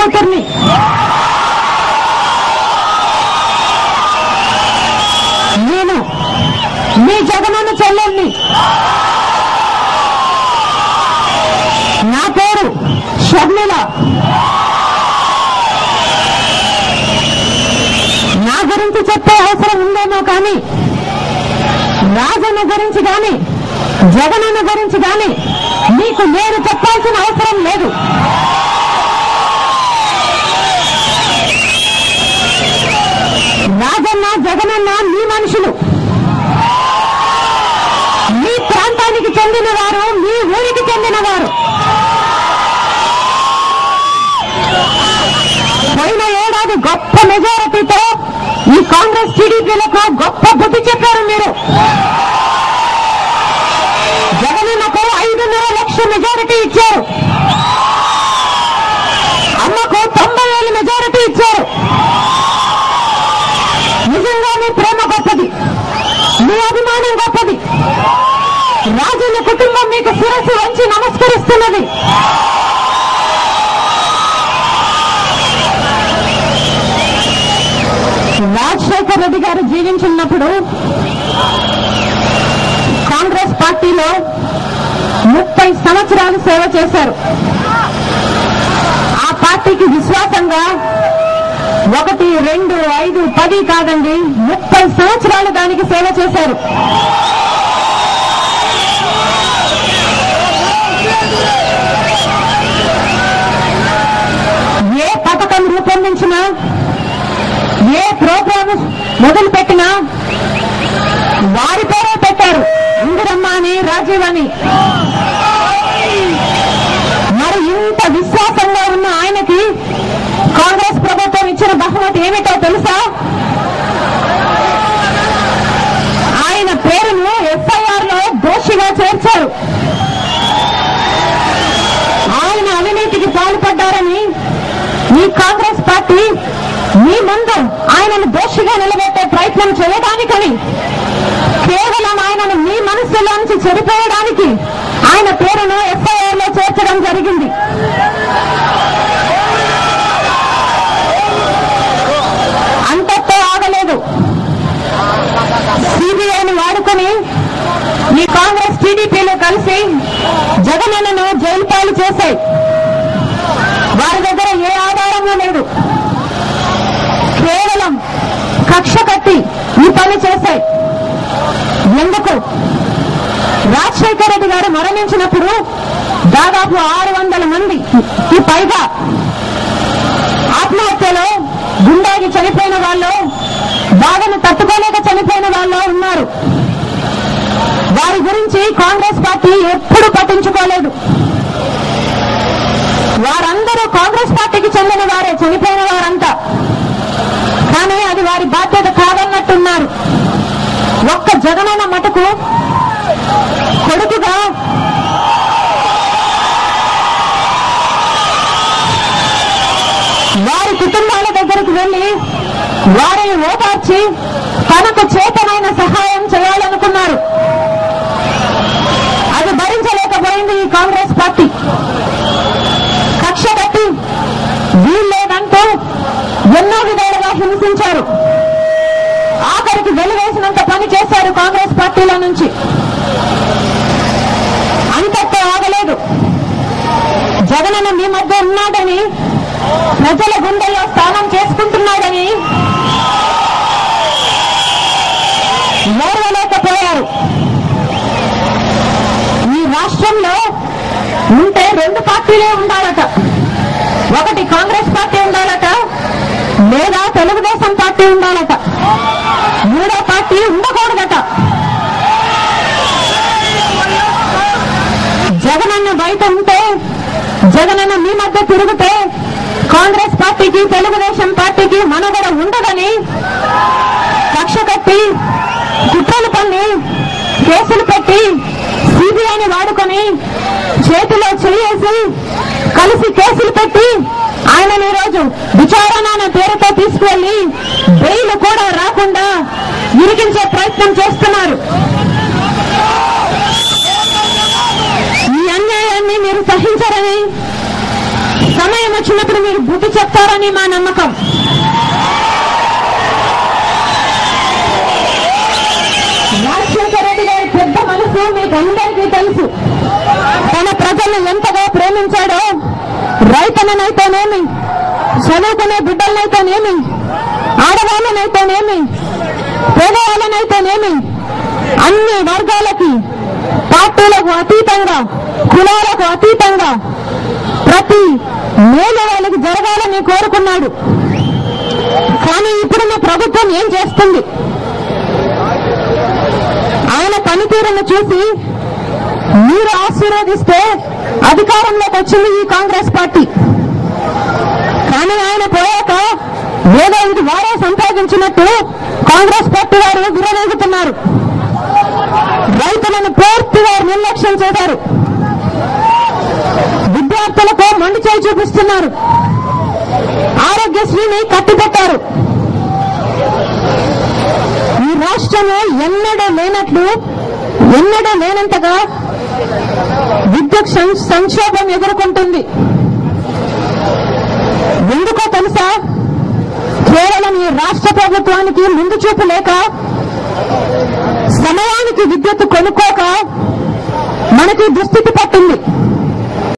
కూతుర్ని. నేను మీ జగనన్న చెల్లెల్ని. నా పేరు షర్మిల. నా గురించి చెప్పే అవసరం ఉందేమో కానీ రాజన్న గురించి కానీ జగనన్న గురించి కానీ మీకు నేను చెప్పాల్సిన అవసరం లేదు. రాజన్న జగనన్న మీ మనుషులు, మీ ప్రాంతానికి చెందినవారు, మీ ఊరికి చెందినవారు. పోయిన ఏడాది గొప్ప మెజారిటీతో ఈ కాంగ్రెస్ టీడీపీలకు గొప్ప బుద్ధి చెప్పారు మీరు. జగనన్నకు 5.5 లక్షల మెజారిటీ ఇచ్చారు, అమ్మకు 90,000 మెజారిటీ ఇచ్చారు. నిజంగా మీ ప్రేమ గొప్పది, మీ అభిమానం గొప్పది. రాజన్న కుటుంబం మీకు శిరస్సు వంచి నమస్కరిస్తున్నది. రాజశేఖర్ రెడ్డి గారు జీవించున్నప్పుడు కాంగ్రెస్ పార్టీలో 30 సంవత్సరాలు సేవ చేశారు. ఆ పార్టీకి విశ్వాసంగా 1, 2, 5, 10 కాదండి, 30 సంవత్సరాలు దానికి సేవ చేశారు. ఏ పథకం రూపొందించినా, ఏ ప్రోగ్రామ్ మొదలు పెట్టినా వారి పేరే పెట్టారు, ఇందిరమ్మ అని, రాజీవ్ అని. మరి ఇంత విశ్వాసంగా ఉన్న ఆయనకి కాంగ్రెస్ ప్రభుత్వం ఇచ్చిన బహుమతి ఏమిటో తెలుసా? ఆయన పేరును ఎఫ్ఐఆర్ లో దోషిగా చేర్చారు. ఆయన అవినీతికి పాల్పడ్డారని ఈ కాంగ్రెస్ పార్టీ మీ ముందు ఆయనను దోషిగా నిలబెట్టే ప్రయత్నం చేయడానికని, కేవలం ఆయనను మీ మనస్సులోంచి చెరిపోయడానికి ఆయన పేరును ఎఫ్ఐఆర్ లో చేర్చడం జరిగింది. అంతతో ఆగలేదు. సిబిఐని వాడుకొని ఈ కాంగ్రెస్ టీడీపీలు కలిసి జగనన్నను జైలు పాలు చేశాయి. వారి దగ్గర ఏ ఆధారమూ లేదు, కేవలం కక్ష కట్టి ఈ పని చేశాయి. ఎందుకు? రాజశేఖర రెడ్డి గారు మరణించినప్పుడు దాదాపు 600 మందికి పైగా ఆత్మహత్యలో గుండాగి చనిపోయిన వాళ్ళు, బాధను తట్టుకోలేక చనిపోయిన వాళ్ళు ఉన్నారు. వారి గురించి కాంగ్రెస్ పార్టీ ఎప్పుడూ పట్టించుకోలేదు. వారందరూ కాంగ్రెస్ పార్టీకి చెందిన వారే, చనిపోయిన వారంతా. కానీ అది వారి బాధ్యత కాదన్నట్టున్నారు. ఒక్క జగనన్న మటుకు కొడుకుగా వారి కుటుంబాల దగ్గరికి వెళ్లి వారిని ఓదార్చి తనకు చేతనైన సహాయం చేయాలనుకున్నారు. అది భరించలేకపోయింది ఈ కాంగ్రెస్ పార్టీ. కక్ష కట్టి వీల్లేదంటూ ఎన్నో విధాలుగా హింసించారు. ఆఖరికి వెలివేసినంత పని చేశారు కాంగ్రెస్ పార్టీలో నుంచి. అంతతో ఆగలేదు. జగనన్న మీ మధ్య ఉన్నాడని, ప్రజల గుండెల్లో స్థానం చేసుకుంటున్నాడని ఓర్వలేకపోయారు. ఈ రాష్ట్రంలో ఉంటే 2 పార్టీలే ఉండాలట. ఒకటి కాంగ్రెస్ పార్టీ ఉండాలట, లేదా తెలుగుదేశం పార్టీ ఉండాలట. 3వ పార్టీ ఉండకూడదట. జగనన్న బయట ఉంటే, జగనన్న మీ మధ్య తిరిగితే కాంగ్రెస్ పార్టీకి, తెలుగుదేశం పార్టీకి మనుగడ ఉండదని కక్ష కట్టి, కుట్రలు పన్ని, కేసులు పెట్టి, సిబిఐని వాడుకొని చేతిలో చేసి కలిసి కేసులు పెట్టి ఆయనను ఈరోజు విచారణ అనే పేరుతో తీసుకువెళ్లి బెయిల్ కూడా రాకుండా ఇరికించే ప్రయత్నం చేస్తున్నారు. ఈ అన్యాయాన్ని మీరు సహించరని, సమయం వచ్చినప్పుడు మీరు బుద్ధి చెప్తారని మా నమ్మకం. రాజశేఖర రెడ్డి గారి పెద్ద మనసు మీకు అందరికీ తెలుసు. తన ప్రజల్ని ఎంతగా ప్రేమించాడో, రైతన్ననైతేనేమి, చదువుకునే బిడ్డలనైతేనేమి, ఆడవాళ్ళనైతేనేమి, పేదవాళ్ళనైతేనేమి, అన్ని వర్గాలకి, పార్టీలకు అతీతంగా, కులాలకు అతీతంగా ప్రతి మేలు వాళ్ళకి జరగాలని కోరుకున్నాడు. కానీ ఇప్పుడున్న ప్రభుత్వం ఏం చేస్తుంది? ఆయన పనితీరును చూసి మీరు ఆశీర్వదిస్తే అధికారంలోకి వచ్చింది ఈ కాంగ్రెస్ పార్టీ. కానీ ఆయన పోయాక ఏదో ఇది వారే సంపాదించినట్టు కాంగ్రెస్ పార్టీ వారు విరవేగుతున్నారు. రైతులను పూర్తిగా నిర్లక్ష్యం చేశారు. విద్యార్థులకు మొండి చేయి చూపిస్తున్నారు. ఆరోగ్యశ్రీని కట్టిపెట్టారు. ఈ రాష్ట్రంలో ఎన్నడూ లేనంతగా విద్యుత్ సంక్షోభం ఎదుర్కొంటుంది. ఎందుకో తెలుసా? కేవలం ఈ రాష్ట్ర ప్రభుత్వానికి ముందు చూపు లేక, సమయానికి విద్యుత్ కొనుక్కోక మనకి దుస్థితి పట్టింది.